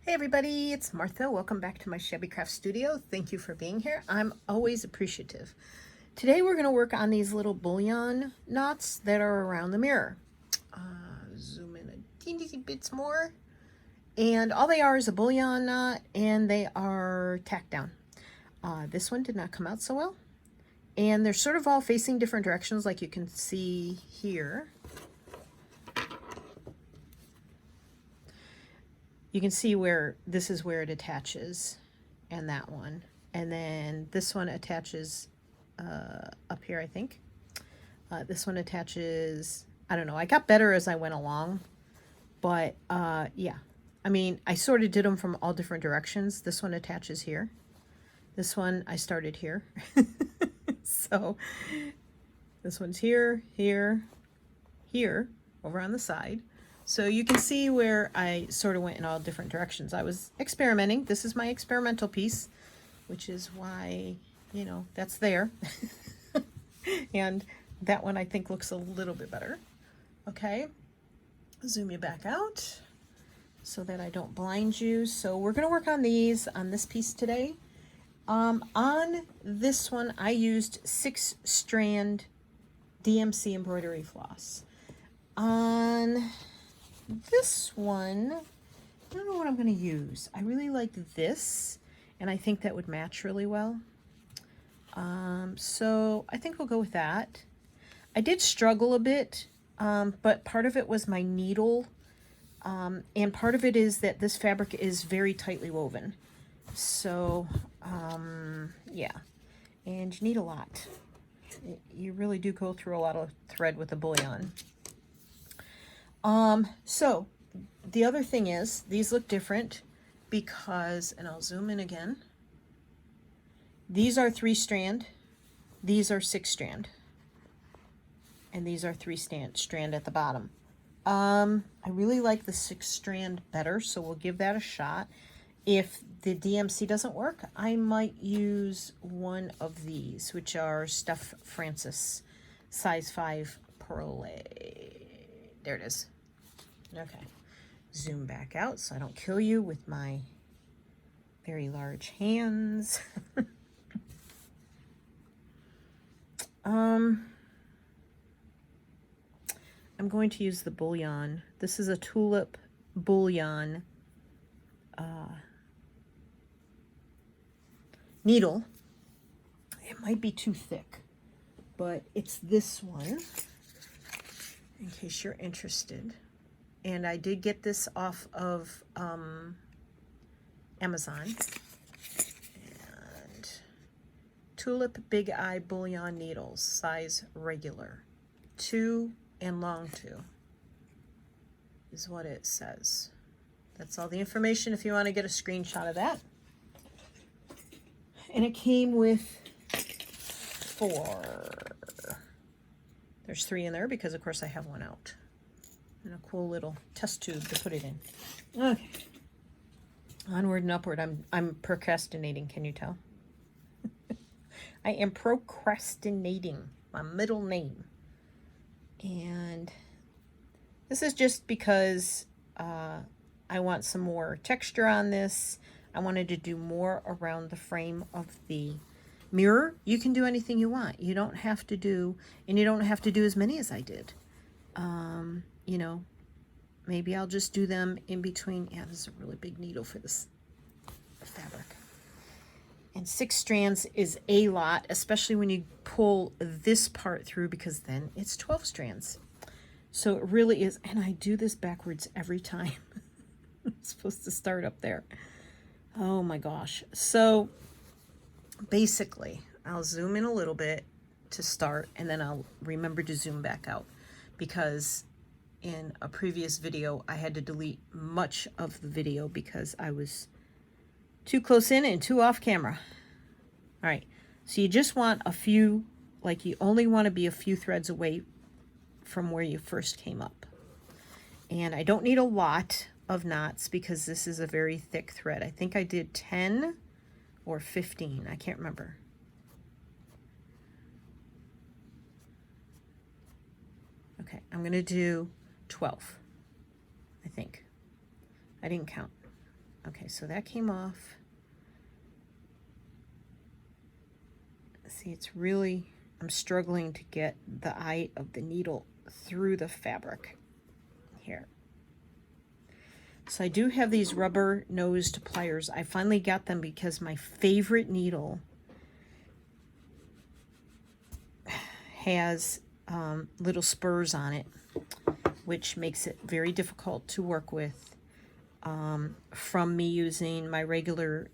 Hey everybody, it's Martha. Welcome back to my Shabby Craft studio. Thank you for being here. I'm always appreciative. Today we're going to work on these little bullion knots that are around the mirror. Zoom in a teeny bits more. And all they are is a bullion knot, and they are tacked down. This one did not come out so well. And they're sort of all facing different directions, like you can see here. You can see where this is where it attaches, and that one. And then this one attaches up here, I think. This one attaches, I don't know. I got better as I went along. But, yeah. I mean, I sort of did them from all different directions. This one attaches here. This one, I started here. So, this one's here, here, here, over on the side. So you can see where I sort of went in all different directions. I was experimenting. This is my experimental piece, which is why, you know, that's there. And that one I think looks a little bit better. Okay, zoom you back out so that I don't blind you. So we're going to work on these on this piece today. On this one, I used 6-strand DMC embroidery floss. On this one, I don't know what I'm going to use. I really like this, and I think that would match really well. So I think we'll go with that. I did struggle a bit, but part of it was my needle, and part of it is that this fabric is very tightly woven. So, yeah, and you need a lot. You really do go through a lot of thread with a bullion. So the other thing is these look different because, and I'll zoom in again. These are 3-strand, these are 6-strand, and these are 3-strand at the bottom. I really like the 6-strand better, so we'll give that a shot. If the DMC doesn't work, I might use one of these, which are Stuff Francis size 5 pearl. There it is. Okay, zoom back out so I don't kill you with my very large hands. I'm going to use the bullion. This is a tulip bullion needle. It might be too thick, but it's this one, in case you're interested. And I did get this off of Amazon. And Tulip Big Eye Bullion Needles, size regular. 2 and long 2 is what it says. That's all the information if you want to get a screenshot of that. And it came with 4. There's 3 in there because, of course, I have one out. And a cool little test tube to put it in. Okay. Onward and upward. I'm procrastinating, can you tell? I am procrastinating, my middle name. And this is just because I want some more texture on this. I wanted to do more around the frame of the mirror. You can do anything you want. You don't have to do, and you don't have to do as many as I did. You know, maybe I'll just do them in between. Yeah, this is a really big needle for this fabric. And 6 strands is a lot, especially when you pull this part through, because then it's 12 strands. So it really is, and I do this backwards every time. I'm supposed to start up there. Oh my gosh. So basically, I'll zoom in a little bit to start, and then I'll remember to zoom back out, because in a previous video I had to delete much of the video because I was too close in and too off camera. All right, so you just want a few, like you only want to be a few threads away from where you first came up. And I don't need a lot of knots because this is a very thick thread. I think I did 10 or 15, I can't remember. Okay, I'm gonna do 12, I think. I didn't count. Okay, so that came off. See, it's really, I'm struggling to get the eye of the needle through the fabric here. So I do have these rubber nosed pliers. I finally got them because my favorite needle has little spurs on it, which makes it very difficult to work with from me using my regular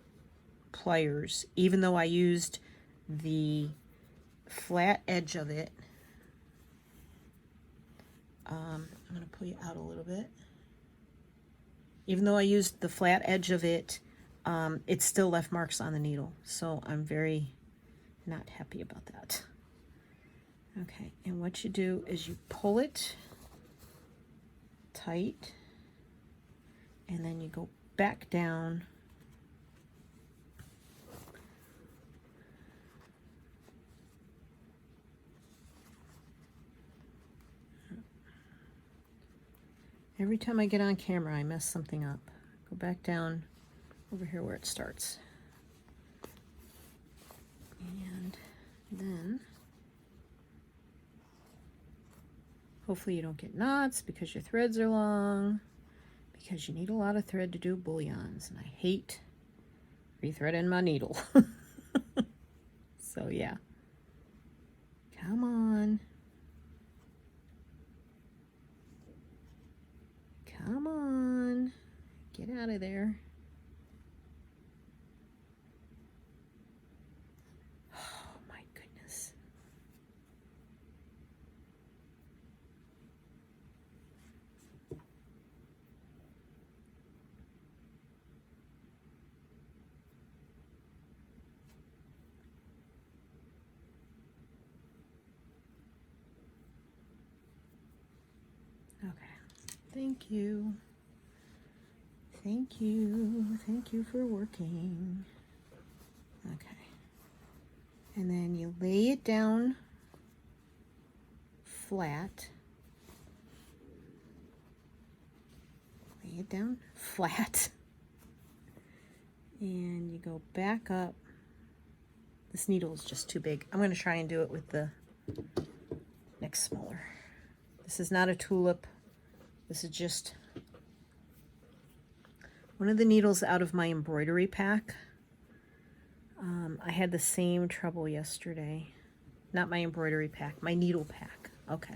pliers. Even though I used the flat edge of it, I'm going to pull you out a little bit. Even though I used the flat edge of it, it still left marks on the needle. So I'm very not happy about that. Okay, and what you do is you pull it tight, and then you go back down. Every time I get on camera, I mess something up. Go back down over here where it starts. And then, hopefully you don't get knots because your threads are long, because you need a lot of thread to do bullions, and I hate rethreading my needle. So yeah. Come on. Come on. Get out of there. Oh my goodness. Okay. Thank you. Thank you. Thank you for working. Okay. And then you lay it down flat. Lay it down flat. And you go back up. This needle is just too big. I'm going to try and do it with the next smaller. This is not a tulip. This is just one of the needles out of my embroidery pack. I had the same trouble yesterday. Not my embroidery pack, my needle pack. Okay.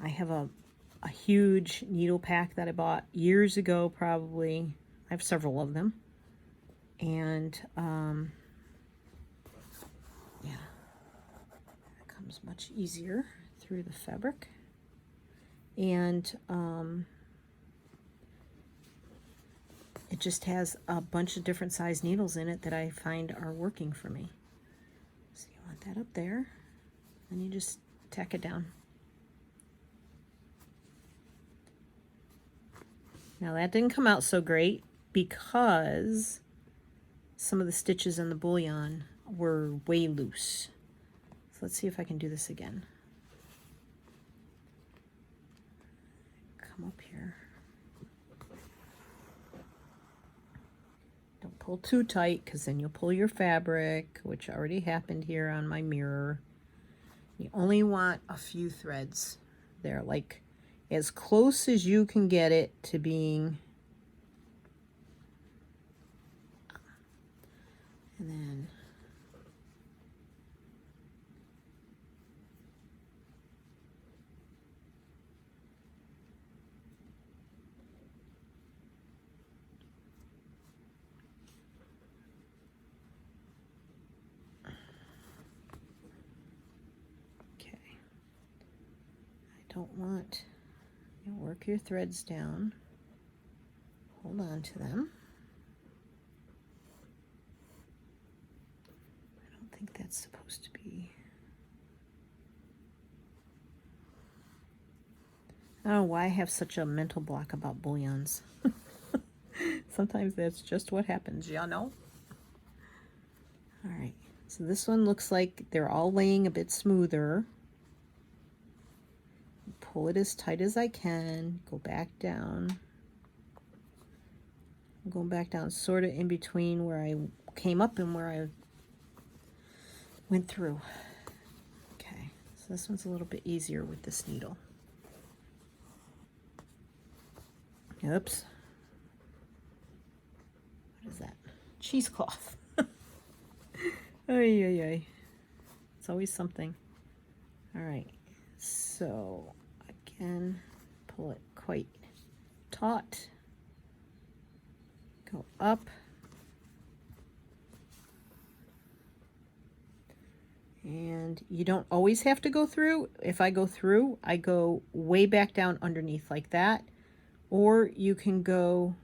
I have a huge needle pack that I bought years ago, probably. I have several of them. And yeah, it comes much easier through the fabric. And it just has a bunch of different size needles in it that I find are working for me. So you want that up there, and you just tack it down. Now that didn't come out so great because some of the stitches in the bullion were way loose. So let's see if I can do this again. Come up here. Don't pull too tight because then you'll pull your fabric, which already happened here on my mirror. You only want a few threads there, like as close as you can get it to being. And then don't want, you work your threads down, hold on to them. I don't think that's supposed to be. I don't know why I have such a mental block about bullions. Sometimes that's just what happens, y'all know? All right, so this one looks like they're all laying a bit smoother. Pull it as tight as I can, go back down. I'm going back down sort of in between where I came up and where I went through. Okay, so this one's a little bit easier with this needle. Oops. What is that? Cheesecloth. Ay, ay, ay. It's always something. All right, so again, pull it quite taut. Go up. And you don't always have to go through. If I go through, I go way back down underneath like that. Or you can go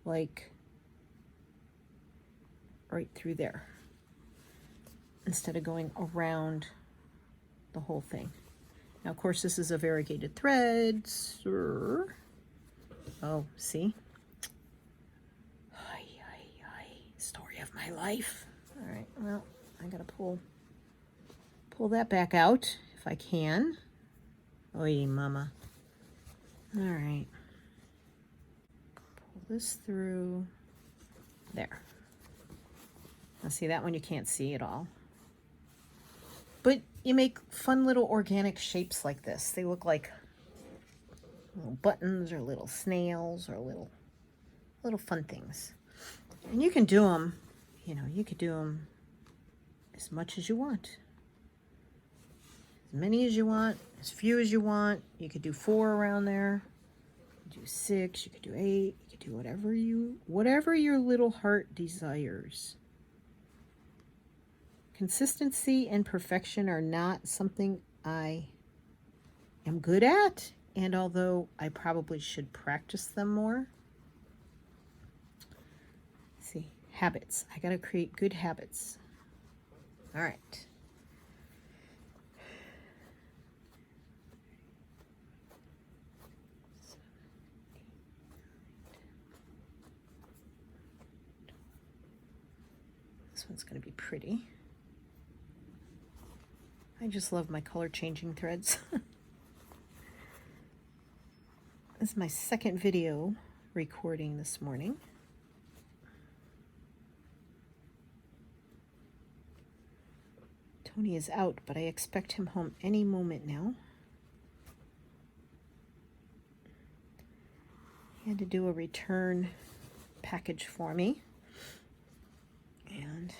like right through there instead of going around the whole thing. Now, of course, this is a variegated thread. Oh, see? Ay, ay, ay. Story of my life. All right, well, I gotta pull that back out if I can. Oy, mama. All right. Pull this through. There. Now, see, that one you can't see at all. But you make fun little organic shapes like this. They look like little buttons or little snails or little fun things. And you can do them, you know, you could do them as much as you want. As many as you want, as few as you want. You could do 4 around there. You could do 6, you could do 8, you could do whatever your little heart desires. Consistency and perfection are not something I am good at, and although I probably should practice them more. Let's see, habits. I gotta create good habits. All right. This one's gonna be pretty. I just love my color changing threads. This is my second video recording this morning. Tony is out, but I expect him home any moment now. He had to do a return package for me. And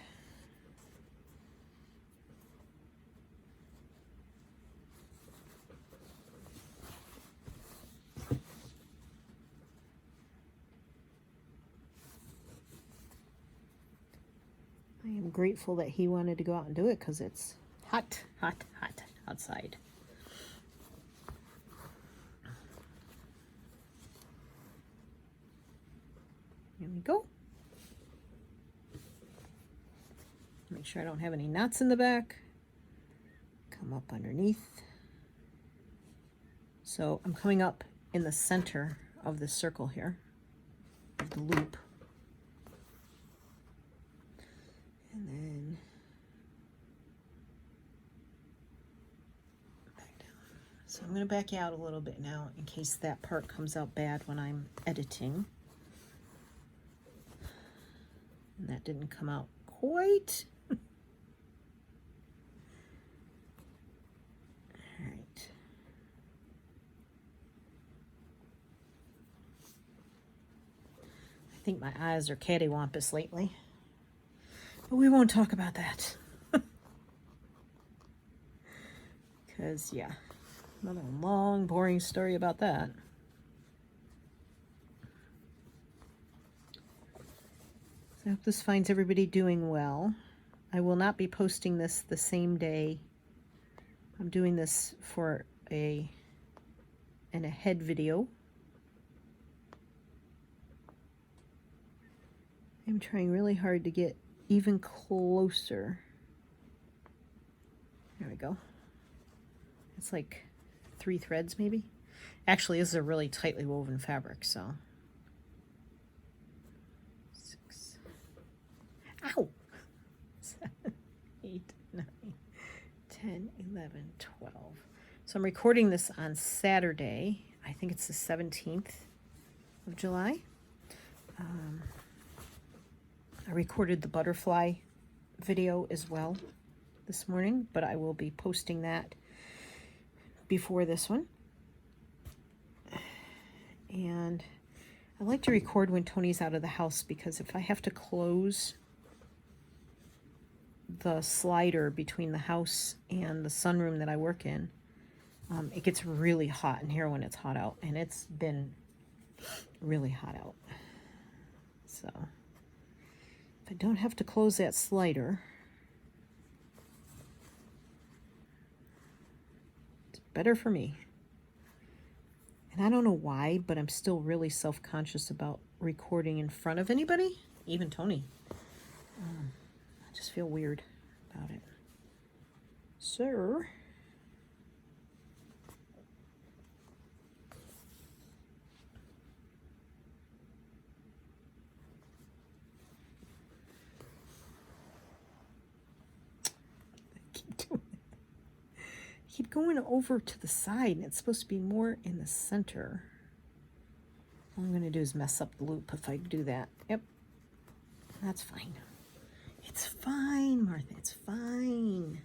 I am grateful that he wanted to go out and do it because it's hot, hot, hot outside. Here we go. Make sure I don't have any knots in the back. Come up underneath. So I'm coming up in the center of the circle here, of the loop. And then back down. So I'm going to back out a little bit now in case that part comes out bad when I'm editing. And that didn't come out quite. All right. I think my eyes are cattywampus lately. But we won't talk about that. Because, yeah, another long, boring story about that. So I hope this finds everybody doing well. I will not be posting this the same day. I'm doing this for an ahead video. I'm trying really hard to get even closer. There we go. It's like 3 threads maybe. Actually, this is a really tightly woven fabric, so. 6. Ow! 7, 8, 9, 10, 11, 12. So I'm recording this on Saturday. I think it's the 17th of July. I recorded the butterfly video as well this morning, but I will be posting that before this one. And I like to record when Tony's out of the house, because if I have to close the slider between the house and the sunroom that I work in, it gets really hot in here when it's hot out, and it's been really hot out. So if I don't have to close that slider, it's better for me. And I don't know why, but I'm still really self-conscious about recording in front of anybody, even Tony. I just feel weird about it. So, keep going over to the side, and it's supposed to be more in the center. All I'm going to do is mess up the loop if I do that. Yep, that's fine. It's fine, Martha, it's fine.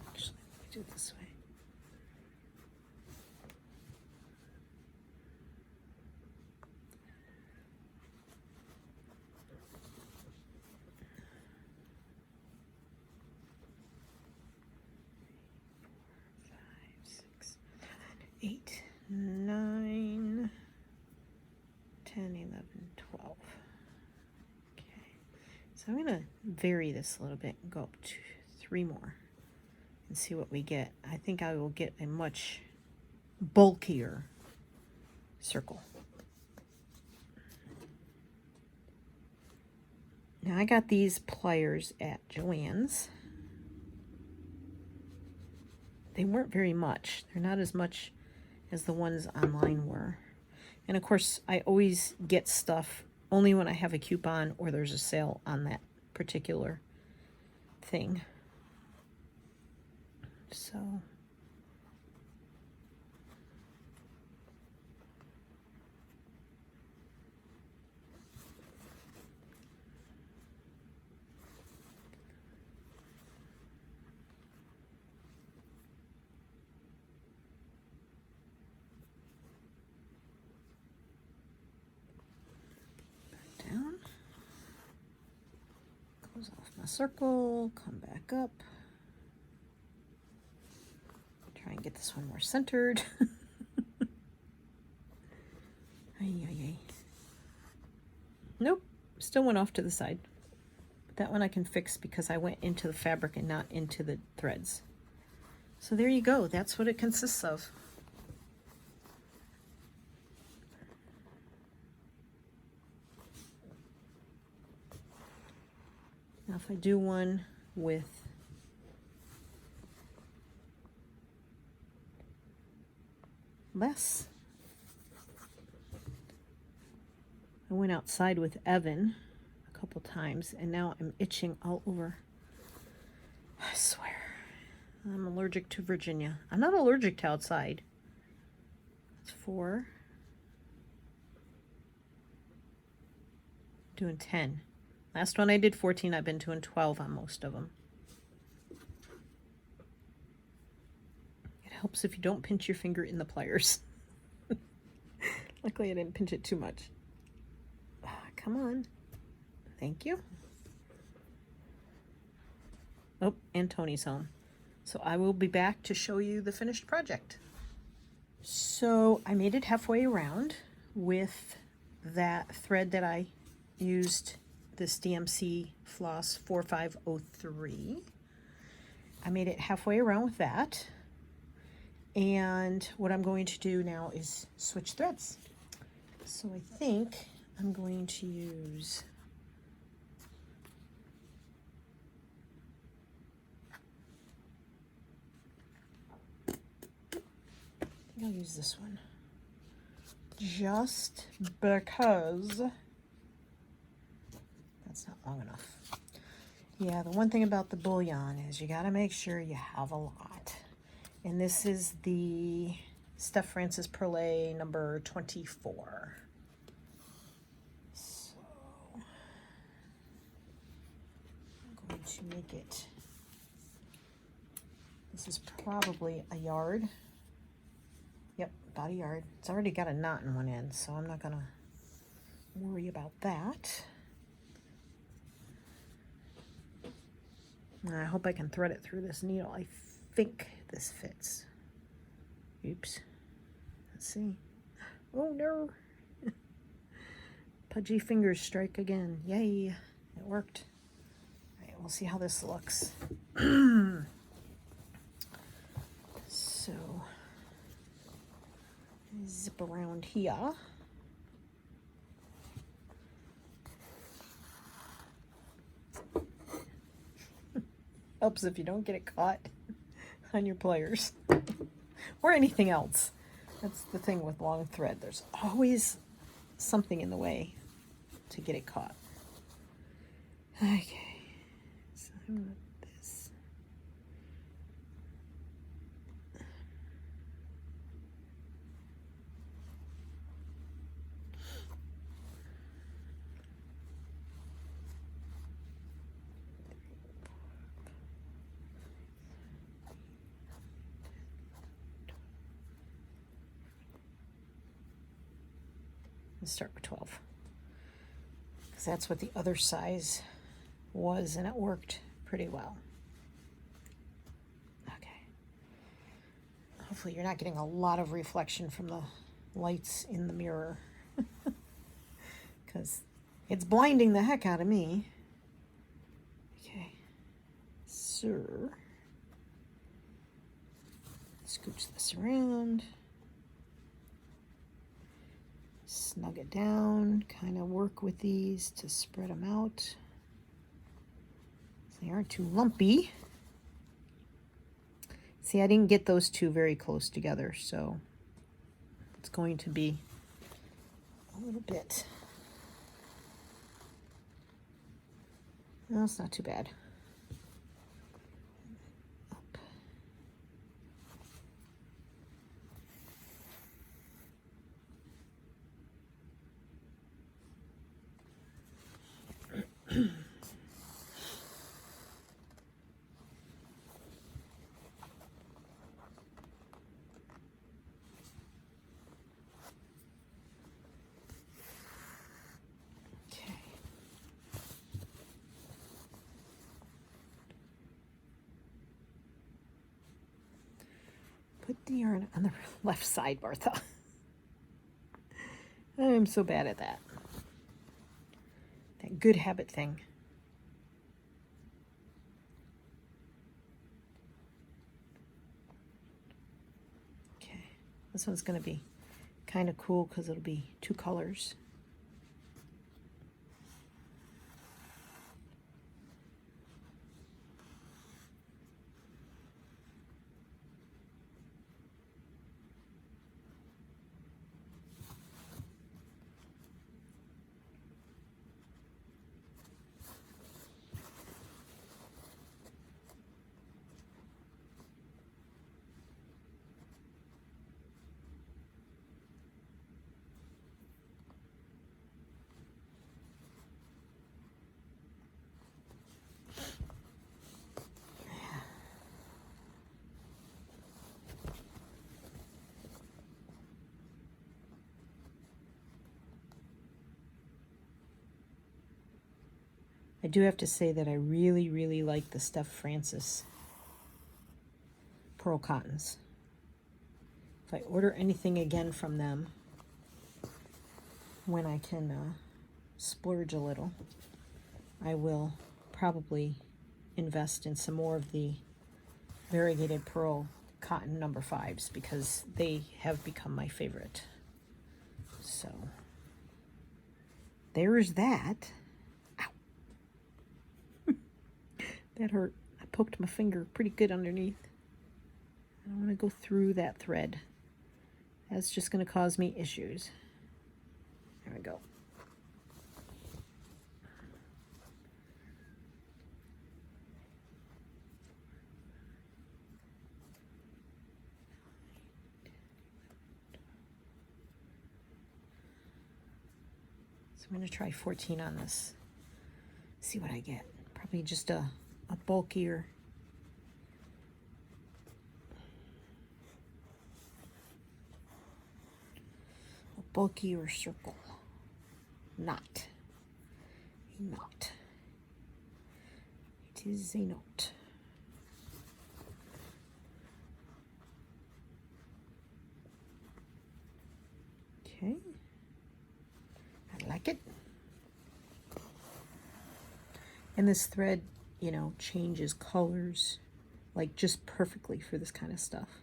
Actually, let me do it this way. Eight, 9, 10, 11, 12. Okay, so I'm going to vary this a little bit and go up to 3 more and see what we get. I think I will get a much bulkier circle. Now I got these pliers at Joann's. They weren't very much. They're not as much as the ones online were. And of course, I always get stuff only when I have a coupon or there's a sale on that particular thing. So down, close off my circle, come back up, try and get this one more centered. Nope, still went off to the side. But that one I can fix because I went into the fabric and not into the threads. So there you go, that's what it consists of. Now if I do one with less, I went outside with Evan a couple times and now I'm itching all over. I swear, I'm allergic to Virginia. I'm not allergic to outside. It's 4. Doing 10. Last one I did 14, I've been doing 12 on most of them. It helps if you don't pinch your finger in the pliers. Luckily I didn't pinch it too much. Come on. Thank you. Oh, and Tony's home. So I will be back to show you the finished project. So I made it halfway around with that thread that I used, this DMC Floss 4503. I made it halfway around with that. And what I'm going to do now is switch threads. So I think I'm going to use I'll use this one just because that's not long enough. Yeah, the one thing about the Bullion is you got to make sure you have a lot. And this is the Steph Francis Perlet number 24. So I'm going to make it, this is probably a yard. Yep, about a yard. It's already got a knot in one end, so I'm not gonna worry about that. I hope I can thread it through this needle. I think this fits. Oops. Let's see. Oh no. Pudgy fingers strike again. Yay. It worked. All right, we'll see how this looks. So, zip around here. Helps if you don't get it caught on your pliers or anything else. That's the thing with long thread. There's always something in the way to get it caught. Okay, so I want this. Let's start with 12, because that's what the other size was, and it worked pretty well. Okay. Hopefully you're not getting a lot of reflection from the lights in the mirror, because it's blinding the heck out of me. Okay, so scooch this around. Snug it down, kind of work with these to spread them out so they aren't too lumpy. See, I didn't get those two very close together, so it's going to be a little bit. No, it's not too bad. Put the yarn on the left side, Martha. I'm so bad at that. That good habit thing. Okay, this one's going to be kind of cool because it'll be two colors. I do have to say that I really, really like the Steph Francis pearl cottons. If I order anything again from them, when I can splurge a little, I will probably invest in some more of the variegated pearl cotton number 5s because they have become my favorite. So there's that. That hurt. I poked my finger pretty good underneath. I don't want to go through that thread. That's just going to cause me issues. There we go. So I'm going to try 14 on this. See what I get. Probably just a bulkier. A bulkier circle. Knot. A knot. It is a knot. Okay. I like it. And this thread, you know, changes colors like just perfectly for this kind of stuff.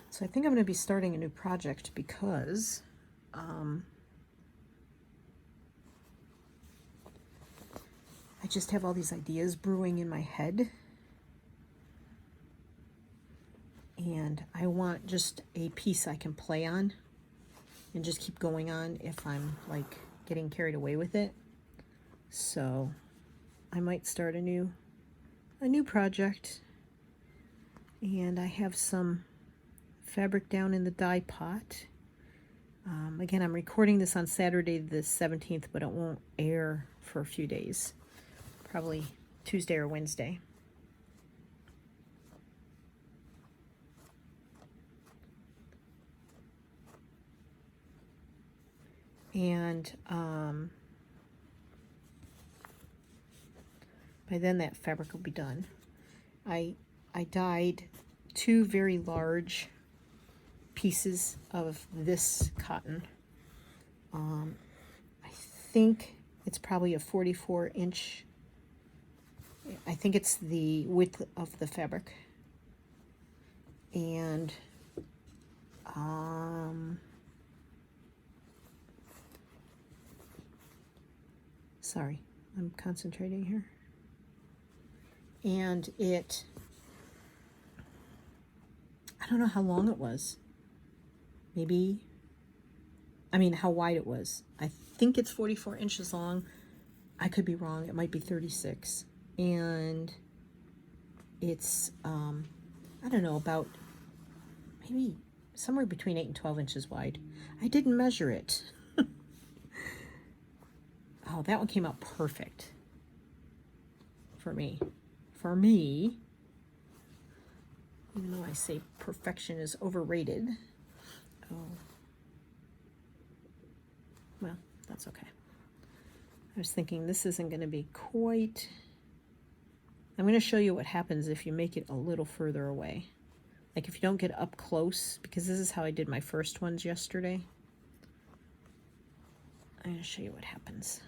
So I think I'm going to be starting a new project because I just have all these ideas brewing in my head. And I want just a piece I can play on and just keep going on if I'm like getting carried away with it. So I might start a new project. And I have some fabric down in the dye pot. Again, I'm recording this on Saturday the 17th, but it won't air for a few days. Probably Tuesday or Wednesday. And by then that fabric will be done. I dyed 2 very large pieces of this cotton. I think it's probably a 44-inch. I think it's the width of the fabric. And sorry, I'm concentrating here. And it, I don't know how long it was. Maybe, I mean, how wide it was. I think it's 44 inches long. I could be wrong. It might be 36. And it's, I don't know, about maybe somewhere between 8 and 12 inches wide. I didn't measure it. Oh, that one came out perfect for me. For me, even though I say perfection is overrated. Oh, well, that's okay. I was thinking this isn't going to be quite... I'm going to show you what happens if you make it a little further away. Like if you don't get up close, because this is how I did my first ones yesterday. I'm going to show you what happens.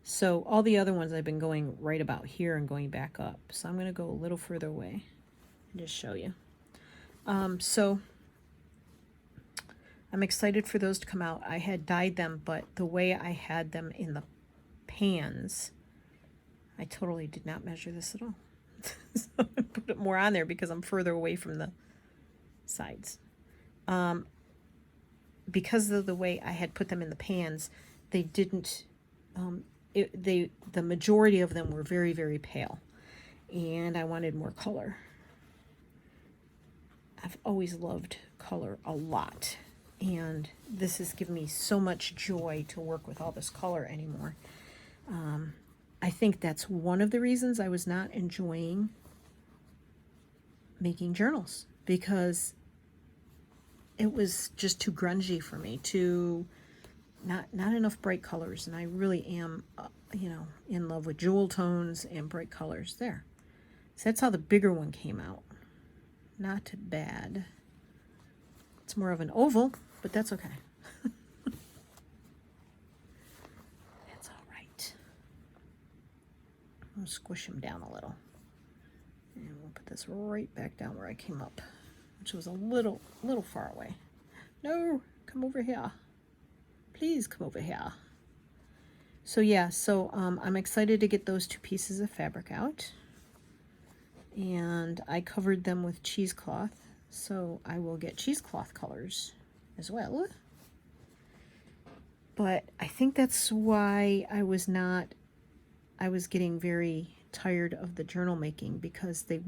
So all the other ones I've been going right about here and going back up. So I'm going to go a little further away and just show you. So I'm excited for those to come out. I had dyed them, but the way I had them in the pans, I totally did not measure this at all. So I put it more on there because I'm further away from the sides. Because of the way I had put them in the pans, they didn't... the majority of them were very, very pale, and I wanted more color. I've always loved color a lot, and this has given me so much joy to work with all this color anymore. I think that's one of the reasons I was not enjoying making journals, because it was just too grungy for me, not enough bright colors, and I really am, you know, in love with jewel tones and bright colors there. So that's how the bigger one came out. Not bad. It's more of an oval, but that's okay. That's all right. I'll squish them down a little. And we'll put this right back down where I came up, which was a little far away. No, come over here. Please come over here. So yeah, I'm excited to get those 2 pieces of fabric out. And I covered them with cheesecloth, so I will get cheesecloth colors as well. But I think that's why I was getting very tired of the journal making, because it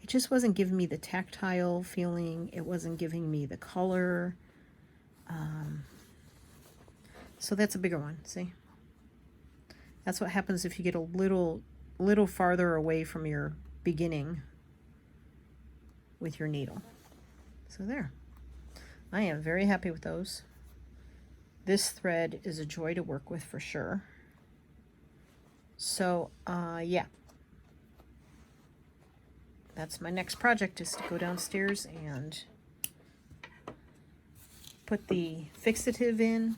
just wasn't giving me the tactile feeling. It wasn't giving me the color. So that's a bigger one, see? That's what happens if you get a little farther away from your beginning with your needle. So there. I am very happy with those. This thread is a joy to work with for sure. So, yeah. That's my next project, is to go downstairs and put the fixative in.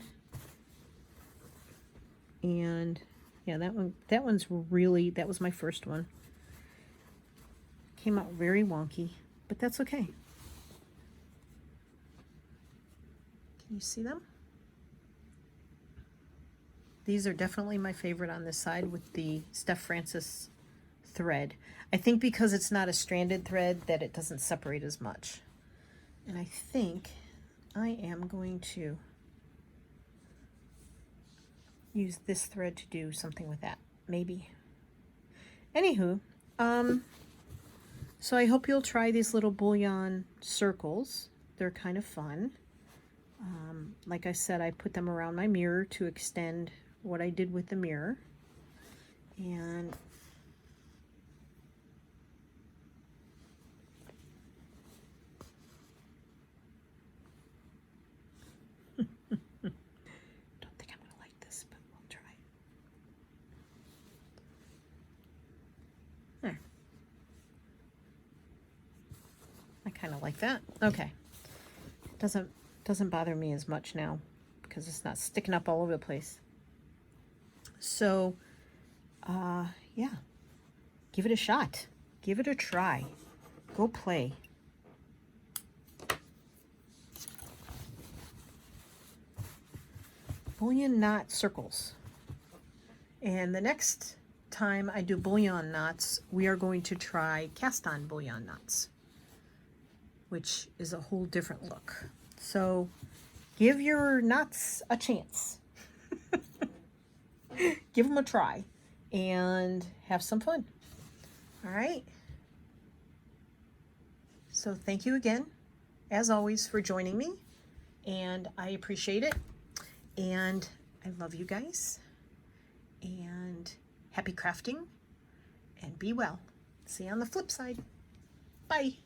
And yeah, that one's really, that was my first one. Came out very wonky, but that's okay. Can you see them? These are definitely my favorite on this side with the Steph Francis thread. I think because it's not a stranded thread that it doesn't separate as much. And I think I am going to use this thread to do something with that, maybe. Anywho, so I hope you'll try these little bullion circles. They're kind of fun. Like I said, I put them around my mirror to extend what I did with the mirror. And don't think I'm gonna like this, but we'll try. There. I kind of like that. Okay. Doesn't bother me as much now because it's not sticking up all over the place. So, yeah, give it a shot. Give it a try. Go play. Bullion knot circles. And the next time I do bullion knots, we are going to try cast on bullion knots, which is a whole different look. So give your knots a chance. Give them a try and have some fun. All right. So thank you again, as always, for joining me. And I appreciate it. And I love you guys. And happy crafting. And be well. See you on the flip side. Bye.